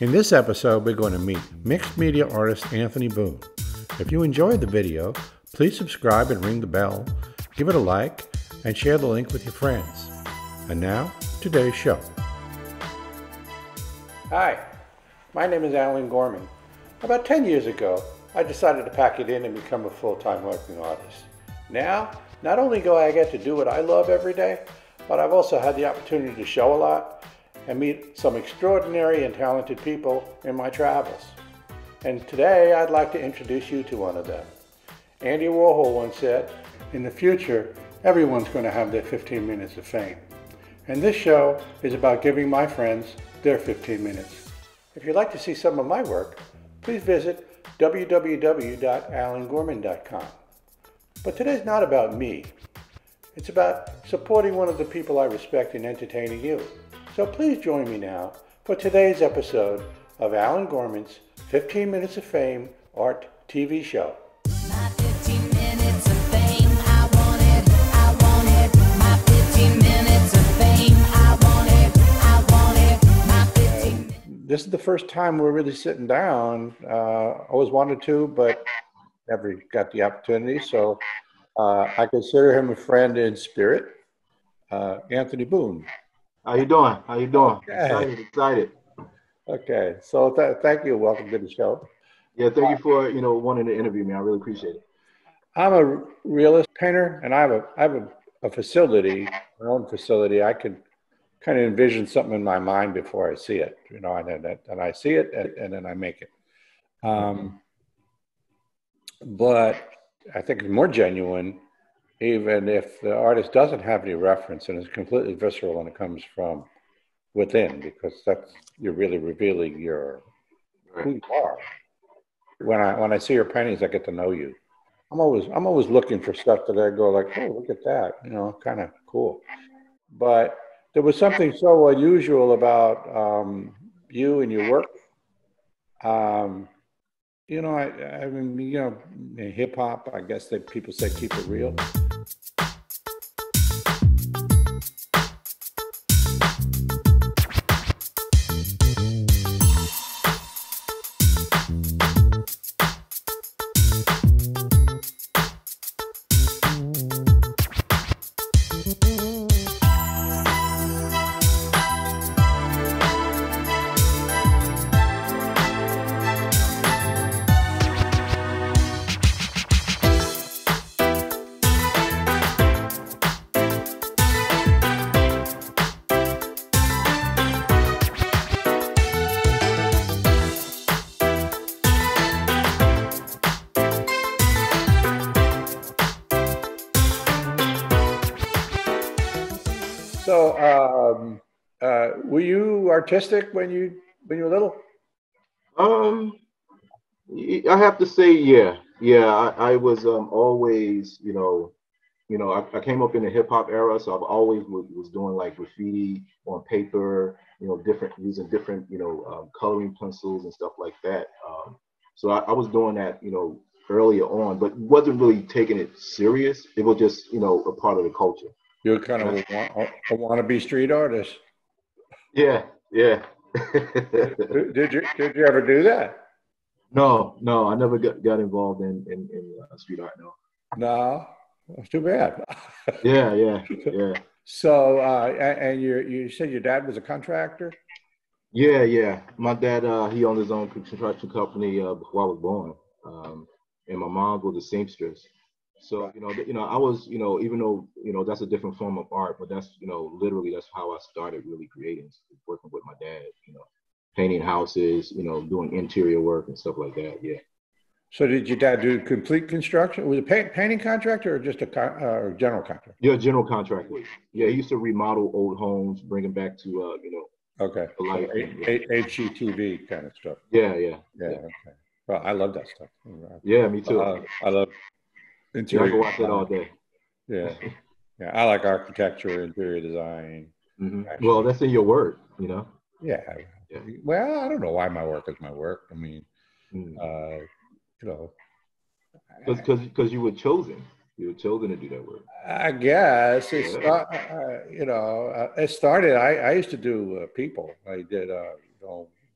In this episode, we're going to meet mixed media artist Anthony Boone. If you enjoyed the video, please subscribe and ring the bell, give it a like, and share the link with your friends. And now, today's show. Hi, my name is Allan Gorman. About 10 years ago, I decided to pack it in and become a full-time working artist. Now, not only do I get to do what I love every day, but I've also had the opportunity to show a lot and meet some extraordinary and talented people in my travels. And today I'd like to introduce you to one of them. Andy Warhol once said, in the future, everyone's going to have their 15 minutes of fame. And this show is about giving my friends their 15 minutes. If you'd like to see some of my work, please visit www.allangorman.com. But today's not about me. It's about supporting one of the people I respect and entertaining you. So please join me now for today's episode of Allan Gorman's 15 Minutes of Fame Art TV show. My 15 minutes of fame, I want it, I want it. My 15 minutes of fame, I want it, I want it. My 15 minutes. This is the first time we're really sitting down. Always wanted to, but never got the opportunity. So I consider him a friend in spirit. Anthony Boone. How you doing? How you doing? Okay. Excited. Okay, so thank you. Welcome to the show. Yeah, thank you for wanting to interview me. I really appreciate it. I'm a realist painter, and I have a facility, my own facility. I can kind of envision something in my mind before I see it, and I see it, and then I make it. But I think it's more genuine, even if the artist doesn't have any reference, and it's completely visceral and it comes from within, because you're really revealing who you are. When I see your paintings, I get to know you. I'm always looking for stuff that I go like, oh, look at that, kind of cool. But there was something so unusual about you and your work. I mean, in hip hop, I guess that people say keep it real. So, were you artistic when you were little? I have to say, yeah. I was always, I came up in the hip hop era, so I've always was doing like graffiti on paper, using different, coloring pencils and stuff like that. So I was doing that, earlier on, but wasn't really taking it serious. It was just, a part of the culture. You're kind of a wannabe street artist. Yeah. Did you ever do that? No, I never got involved in street art. No, that's too bad. Yeah. So, and you said your dad was a contractor? Yeah. My dad, he owned his own construction company before I was born, and my mom was a seamstress. So, I was, even though, that's a different form of art, but that's, literally that's how I started really creating, working with my dad, painting houses, doing interior work and stuff like that. Yeah. So did your dad do complete construction? Was it a painting contractor or just a general contractor? Yeah, general contractor. Yeah, he used to remodel old homes, bring them back to, okay. life. HGTV kind of stuff. Yeah. Okay. Well, I love that stuff. Yeah, me too. I love interior. I can watch that all day. Yeah. I like architecture, interior design. Mm-hmm. Well, that's in your work, Yeah. Well, I don't know why my work is my work. I mean, because you were chosen. You were chosen to do that work. I guess it started. I used to do people. I did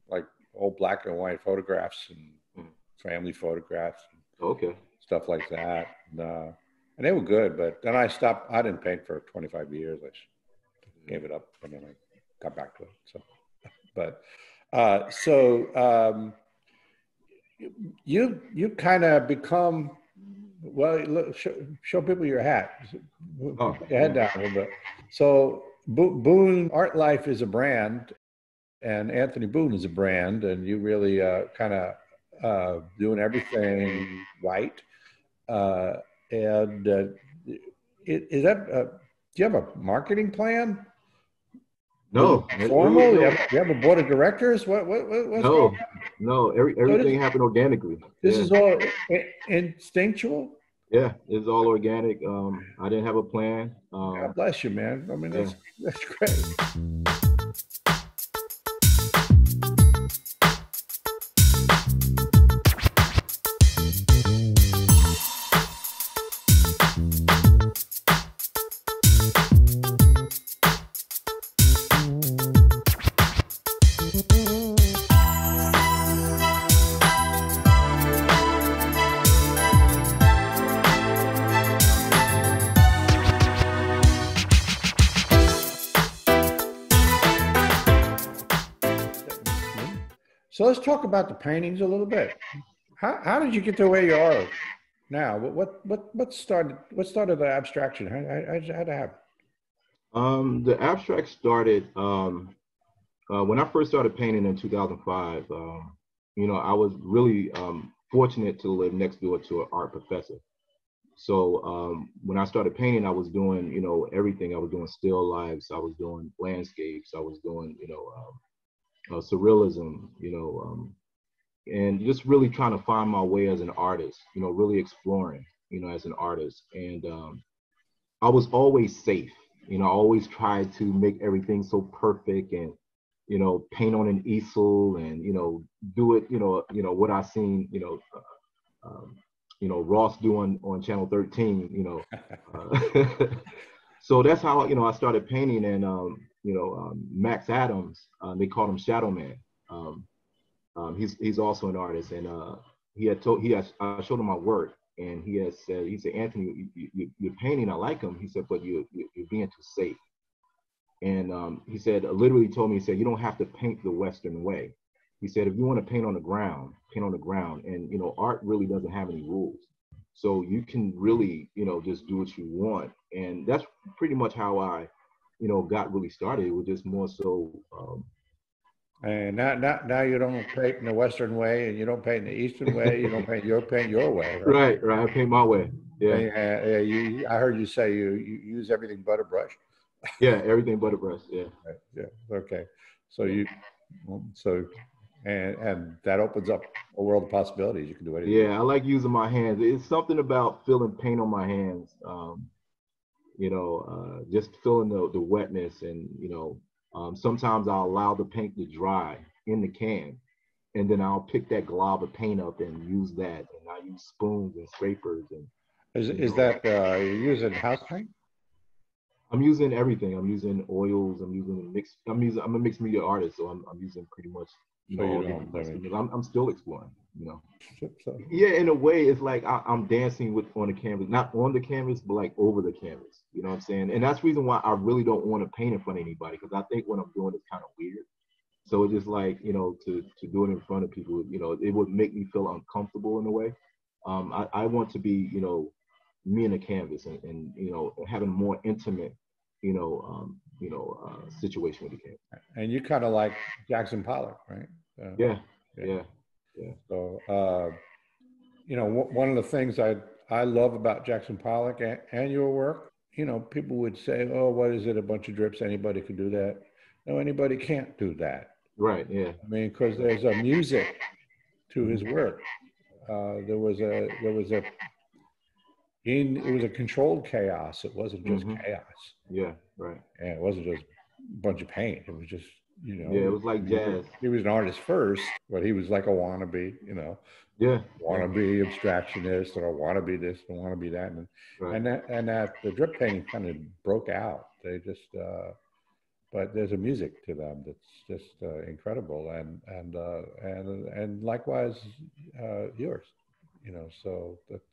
like old black and white photographs and Mm. family photographs and Okay. stuff like that. And they were good, but then I stopped. I didn't paint for 25 years. I gave it up, and then I got back to it. So, but you kind of become, well, look, show people your hat. Oh, Put your head down a little bit. So Boone Art Life is a brand, and Anthony Boone is a brand, and you really kind of doing everything right. And is that, do you have a marketing plan? Is it no, there was formal? no, You have a board of directors? What's going no, on? no. So Everything happened organically. this Yeah, is all instinctual? yeah. It's all organic. I didn't have a plan. God bless you, man. I mean, Yeah. that's great. So let's talk about the paintings a little bit. How did you get to where you are now? What started the abstraction? How'd that happen? The abstract started when I first started painting in 2005. I was really fortunate to live next door to an art professor. So when I started painting, I was doing, everything. I was doing still lifes. I was doing landscapes. I was doing, surrealism, and just really trying to find my way as an artist, really exploring, as an artist. And I was always safe. I always tried to make everything so perfect and, paint on an easel and, do it, what I seen, Ross doing on Channel 13, so that's how, I started painting. And, Max Adams, they called him Shadow Man. He's also an artist. And I showed him my work. And he said, Anthony, you're painting, I like him. He said, but you're being too safe. And he said, literally told me, he said, you don't have to paint the Western way. He said, if you want to paint on the ground, paint on the ground. And, art really doesn't have any rules. So you can really, just do what you want. And that's pretty much how I, got really started. It was just more so. And now you don't paint in the Western way, and you don't paint in the Eastern way. You don't paint your way, right? Right. I paint my way. Yeah. I heard you say you use everything but a brush. Yeah, everything but a brush. Yeah. Yeah. Okay. So and that opens up a world of possibilities. You can do anything. Yeah, I like using my hands. It's something about feeling paint on my hands. Just feeling the wetness, and sometimes I'll allow the paint to dry in the can, and then I'll pick that glob of paint up and use that. And I use spoons and scrapers. And Is that you're using house paint? I'm using everything. I'm using oils. I'm a mixed media artist, so I'm using pretty much all different types because I'm still exploring. So, Yeah, in a way, it's like I'm dancing on the canvas, not on the canvas, but like over the canvas. You know what I'm saying? And that's the reason why I really don't want to paint in front of anybody, because I think what I'm doing is kind of weird. So it's just like, to do it in front of people, it would make me feel uncomfortable in a way. I want to be, me and the canvas, and having a more intimate, situation with the canvas. and you kind of like Jackson Pollock, right? Yeah. So, one of the things I love about Jackson Pollock and your work, people would say, oh, what is it? A bunch of drips. Anybody could do that. No, anybody can't do that. Right. Yeah. I mean, because there's a music to his work. It was a controlled chaos. It wasn't just chaos. Yeah. Right. And it wasn't just a bunch of paint. It was just, Yeah, it was like jazz. He was an artist first, but he was like a wannabe, Yeah. Wannabe abstractionist, or wannabe this and wannabe that. Right. And that the drip painting kind of broke out. They just, but there's a music to them that's just incredible, and likewise yours, you know. So that's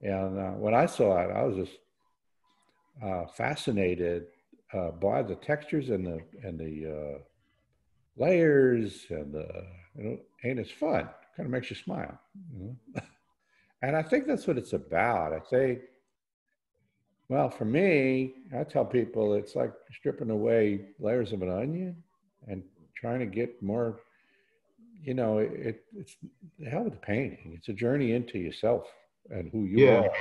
and when I saw it, I was just fascinated by the textures and the layers and the, you know, and it's fun. Kind of makes you smile, you know? And I think that's what it's about. I think, well, for me, I tell people it's like stripping away layers of an onion and trying to get more, you know, it's the hell with the painting. It's a journey into yourself and who you Yeah, are,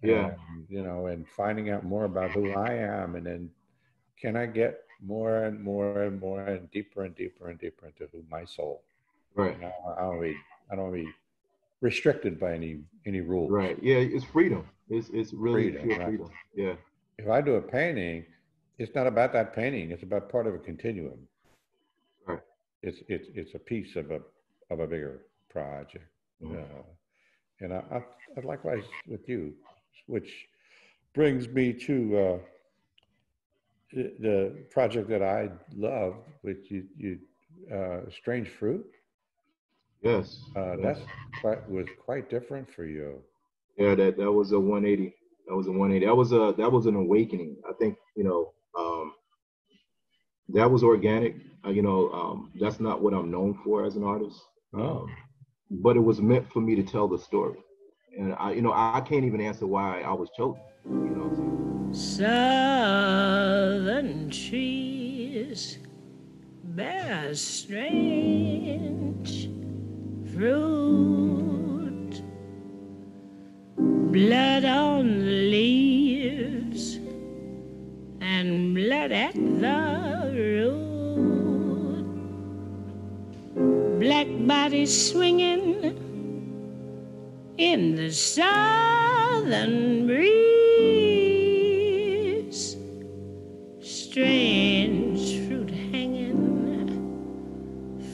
yeah, and, you know, and finding out more about who I am. And then can I get more and more and more and deeper and deeper into who my soul? right, You know, I don't want to be restricted by any rules. right. Yeah, it's freedom. It's really Freedom, pure right? freedom. Yeah, If I do a painting, it's not about that painting. It's about part of a continuum. right. It's a piece of a bigger project. Mhm. Uh, and I likewise with you, which brings me to the project that I love, which you Strange Fruit. Yes, yes. That's quite was quite different for you. Yeah, that was a 180. That was a 180. That was an awakening. I think, that was organic. That's not what I'm known for as an artist. No, But it was meant for me to tell the story. And I can't even answer why I was chosen. Southern trees bear strange fruit, blood on the leaves and blood at the root, black bodies swinging in the southern breeze, strange fruit hanging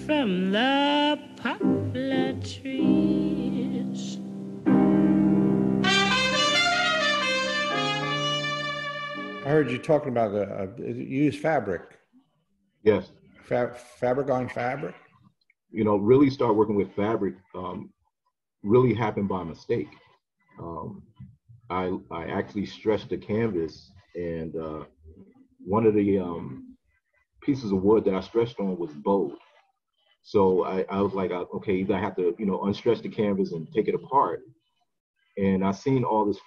from the poplar trees. I heard you talking about you use fabric, Yes. fabric on fabric. Really start working with fabric really happened by mistake. Um, I actually stretched the canvas, and one of the pieces of wood that I stretched on was bowed. So I was like, okay, either I have to, unstretch the canvas and take it apart. And I seen all this,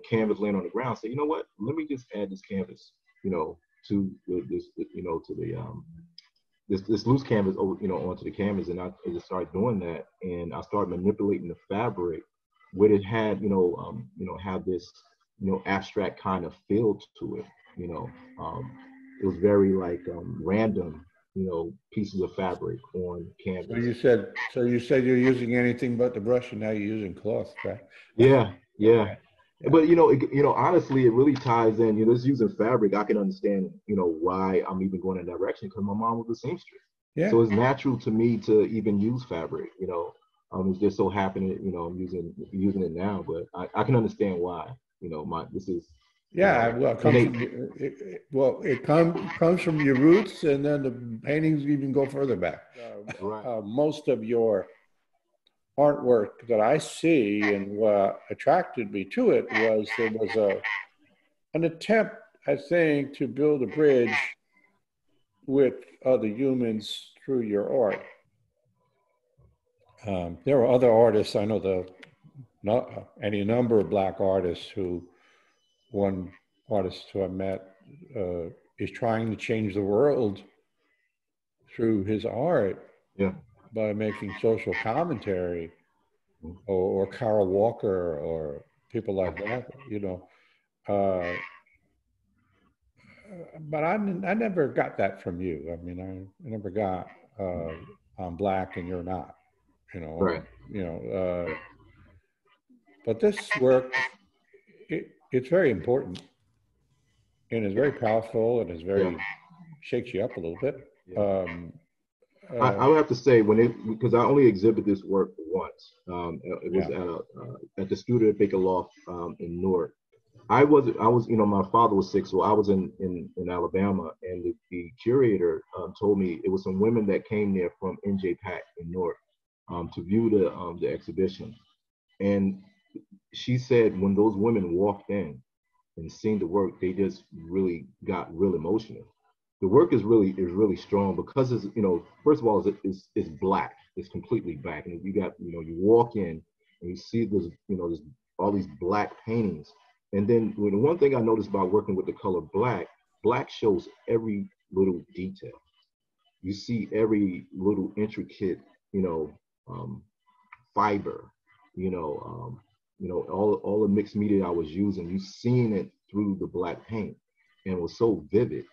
canvas laying on the ground. So you know what? Let me just add this canvas, to this loose canvas over, onto the canvas, and I just started doing that, and I started manipulating the fabric, where it had, have this, abstract kind of feel to it. It was very like random, pieces of fabric on canvas. So you said you're using anything but the brush, and now you're using cloth, right? Yeah, yeah. Yeah. But honestly, it really ties in. Just using fabric, I can understand, why I'm even going in that direction, because my mom was a seamstress. Yeah. So it's natural to me to even use fabric. It's just so happening, I'm using it now, but I can understand why. This is Yeah, well, it comes innate. from it comes from your roots, and then the paintings even go further back. Right. Most of your artwork that I see, and what attracted me to it was there was an attempt, I think, to build a bridge with other humans through your art. There are other artists I know, any number of Black artists who, one artist who I met is trying to change the world through his art Yeah. by making social commentary, or Carl Walker or people like that, but I never got that from you. I mean, I never got I'm Black and you're not, Right. you know. But this work, it's very important, and it's very powerful, and it's Yeah. very shakes you up a little bit. Yeah. Um, I would have to say, because I only exhibit this work once. It was yeah. at the studio at Baker Loft in Newark. you know, my father was sick, so I was in Alabama, and the curator told me it was some women that came there from NJ in Newark to view the exhibition. And she said when those women walked in and seen the work, they just really got real emotional. The work is really strong because it's, you know, first of all, it's black. It's completely black, and you got, you know, you walk in and you see this, you know, this all these black paintings. And then the one thing I noticed about working with the color black, black shows every little detail. You see every little intricate, you know, fiber, you know, all the mixed media I was using, you seen it through the black paint, and it was so vivid.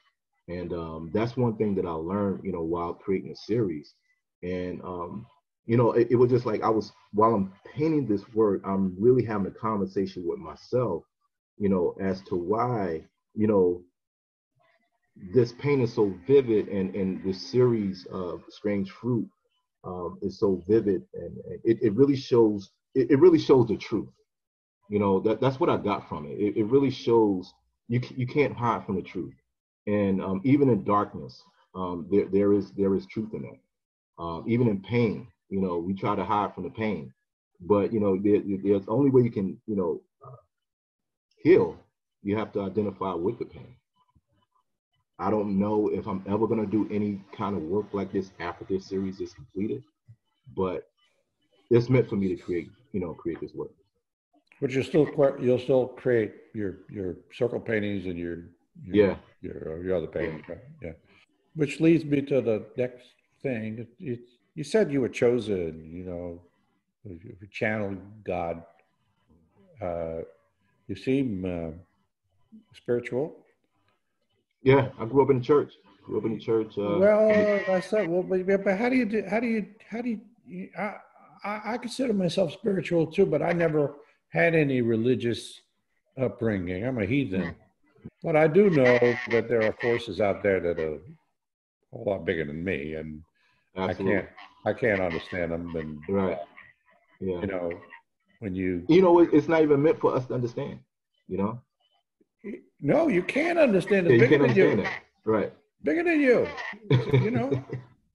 And that's one thing that I learned, you know, while creating a series. And you know, it was just like I was, while I'm painting this work, I'm really having a conversation with myself, you know, as to why, you know, this paint is so vivid, and this series of Strange Fruit is so vivid, and it really shows, it really shows the truth. You know, that's what I got from it. It really shows you can't hide from the truth, and even in darkness, there is truth in it. Even in pain, you know, we try to hide from the pain, but you know, there's only way you can, you know, heal. You have to identify with the pain. I don't know if I'm ever gonna do any kind of work like this after this series is completed, but it's meant for me to create, you know, create this work. But you'll still create your circle paintings and Yeah. your other paintings, right? Yeah. Which leads me to the next thing. You said you were chosen, you know, you channeled God. Uh, you seem spiritual. Yeah, I grew up in the church. Grew up in the church. Well, I said, well, but how do you do? How do you? I consider myself spiritual too, but I never had any religious upbringing. I'm a heathen, but I do know that there are forces out there that are a whole lot bigger than me, and Absolutely. I can't understand them. And Right. Yeah. you know, when you You know, it's not even meant for us to understand. You know. no, you can't understand. It's Yeah, you bigger can't than understand you. that. Right. Bigger than you. You know.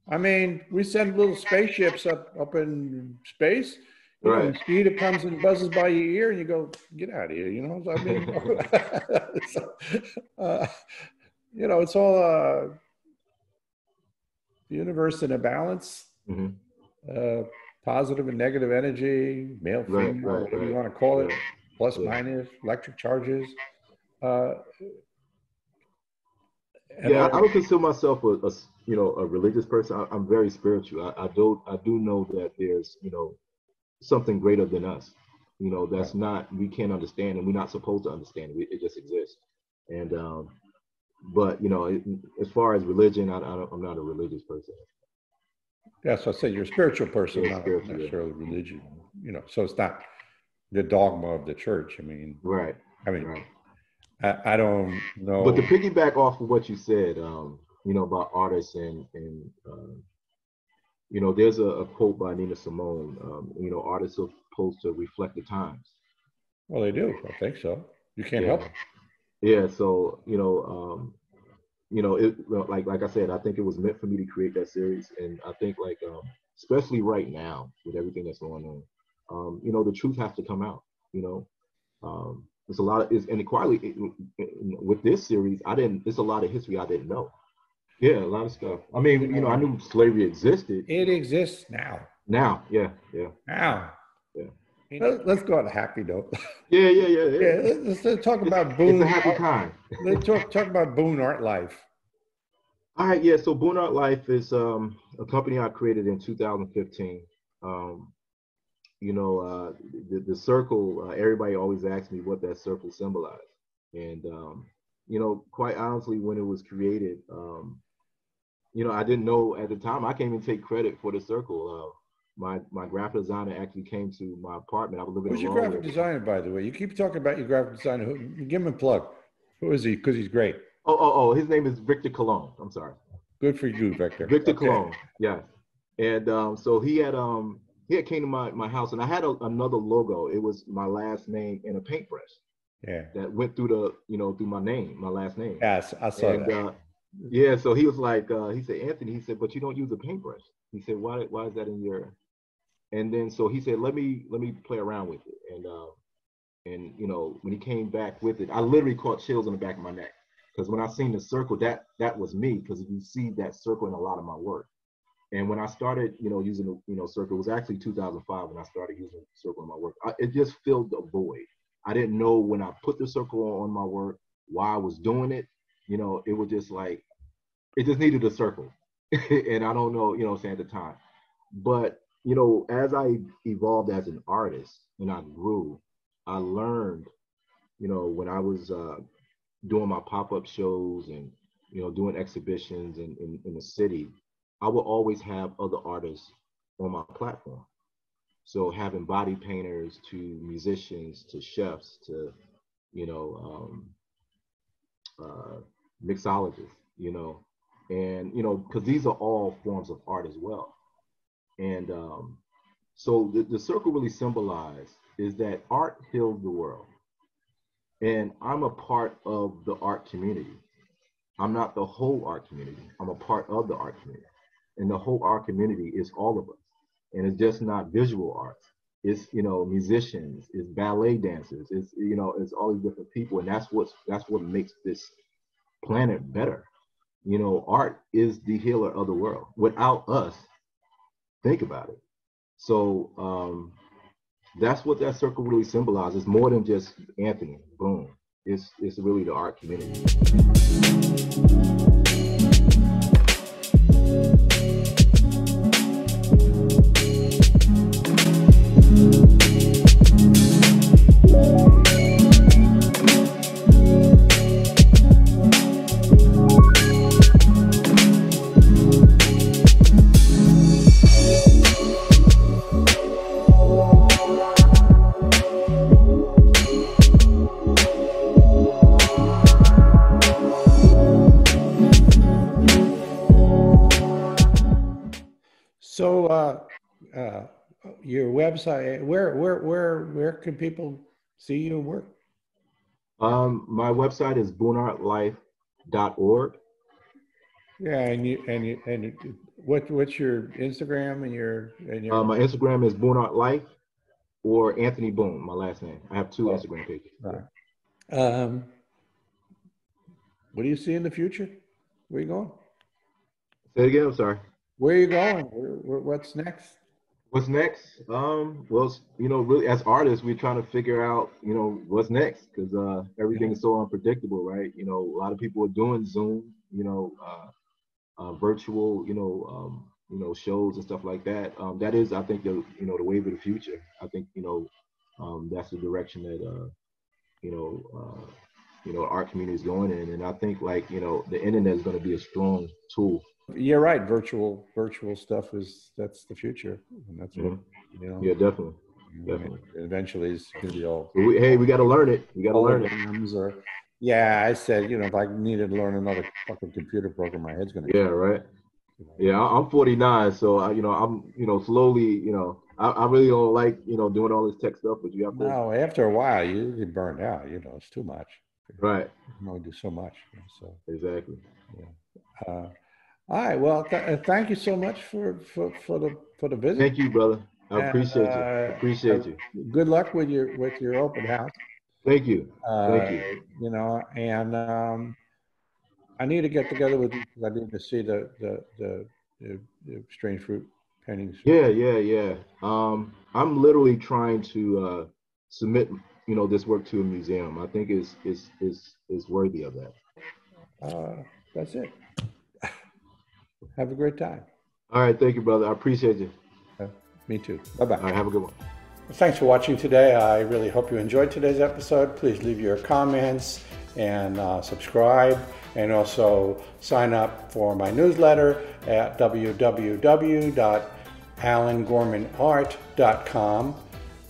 I mean, we send little spaceships up in space. You know, Right. mosquito comes and buzzes by your ear, and you go, "Get out of here!" You know, so, I mean, so, uh, you know, it's all the universe in a balance, Hmm. uh, positive and negative energy, male, Right. female, Right. whatever you Right. want to call it, Yeah. plus, Yeah. minus, electric charges, uh, and Yeah. all. I don't consider myself you know, a religious person. I'm very spiritual. I do know that there's, you know, something greater than us. You know, Right. that's not, we can't understand, and we're not supposed to understand it. It just exists. And but you know, as far as religion, I'm not a religious person. Yes, I said you're a spiritual person, Yeah, not spiritual. Yeah. necessarily religion. You know, so it's not the dogma of the church. Right. I mean, Right. I don't But to know. piggyback off of what you said, you know, about artists, and you know, there's a quote by Nina Simone. You know, artists are supposed to reflect the times. Well, they do. I think so. You can't Yeah. help it. Yeah. So you know, it, well, like I said, I think it was meant for me to create that series, and I think like especially right now with everything that's going on, you know, the truth has to come out. You know, it's a lot of, it's, and quietly with this series, I didn't. It's a lot of history I didn't know. Yeah, a lot of stuff. I You mean, you know, I know, knew slavery existed. it exists now. Now, yeah, yeah, Now. yeah, Let's go on a happy note. yeah, yeah, yeah, Yeah, yeah. let's talk about It's a Boone. happy time. Let's talk about Boone Art Life. All right, yeah. So Boone Art Life is a company I created in 2015. Um, you know, the circle. Everybody always asks me what that circle symbolized, and you know, quite honestly, when it was created, you know, I didn't know at the time. I can't even take credit for the circle. My graphic designer actually came to my apartment. I was living Who's your alone graphic at the time. designer, by the way? You keep talking about your graphic designer. Give him a plug. Who is he? Because he's great. Oh, his name is Victor Cologne. I'm sorry. Good for you, Victor. Victor Okay. Cologne. Yeah. And so he had came to my house, and I had another logo. It was my last name in a paintbrush. Yeah. that went through the, through my name, my last name. Yes, I saw And that. yeah, so he was like, he said, Anthony, he said, but you don't use a paintbrush. He said, why is that in your? And then so he said, let me play around with it. And when he came back with it, I literally caught chills on the back of my neck, because when I seen the circle, that was me, because you see that circle in a lot of my work. And when I started, using the, circle, it was actually 2005 when I started using the circle in my work. It just filled a void. I didn't know when I put the circle on my work why I was doing it. It was just like, it just needed a circle. And I don't know, saying at the time. But, as I evolved as an artist and I grew, I learned, when I was doing my pop-up shows and, doing exhibitions in the city, I will always have other artists on my platform. So having body painters to musicians to chefs to, mixologists, and, because these are all forms of art as well. And so the circle really symbolized is that art heals the world. And I'm a part of the art community. I'm not the whole art community. I'm a part of the art community. And the whole art community is all of us. And it's just not visual arts. It's, musicians, it's ballet dancers, it's, it's all these different people. And that's what makes this planet better. Art is the healer of the world. Without us, think about it. So that's what that circle really symbolizes. More than just Anthony, Boone. It's really the art community. So, your website, where can people see you and work? My website is booneartlife.org. Yeah, and what's your Instagram and your My Instagram is Boone Art Life or Anthony Boone, my last name. I have two Instagram pages. Right. What do you see in the future? Where are you going? Say it again, I'm sorry. Where are you going? What's next? What's next? Well, really as artists, we're trying to figure out, what's next, because everything is so unpredictable, right? A lot of people are doing Zoom, virtual, shows and stuff like that. That is, I think, the wave of the future. I think, that's the direction that, art community is going in, and I think the internet is going to be a strong tool. You're right. Virtual stuff that's the future, and that's what Yeah, definitely. Definitely. Eventually, it's gonna be all. We got to learn it. We got to learn it. Yeah, I said, if I needed to learn another fucking computer program, my head's gonna. Yeah, right. Yeah, I'm 49, so I'm slowly, I really don't like doing all this tech stuff, but you have to. No, after a while, you get burned out. It's too much. Right. You can only do so much. So. Exactly. Yeah. All right. Well, thank you so much for the visit. Thank you, brother. I appreciate you. Appreciate you. Good luck with your open house. Thank you. Thank you. And I need to get together with you because I need to see the strange fruit paintings. Yeah. I'm literally trying to submit this work to a museum. I think is worthy of that. That's it. Have a great time. All right. Thank you, brother. I appreciate you. Me too. Bye-bye. All right. Have a good one. Thanks for watching today. I really hope you enjoyed today's episode. Please leave your comments and subscribe, and also sign up for my newsletter at www.allangormanart.com.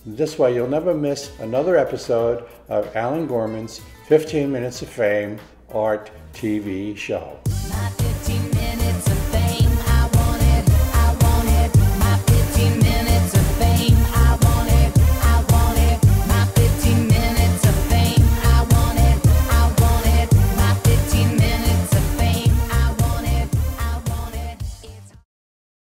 This way you'll never miss another episode of Allan Gorman's 15 Minutes of Fame Art TV show.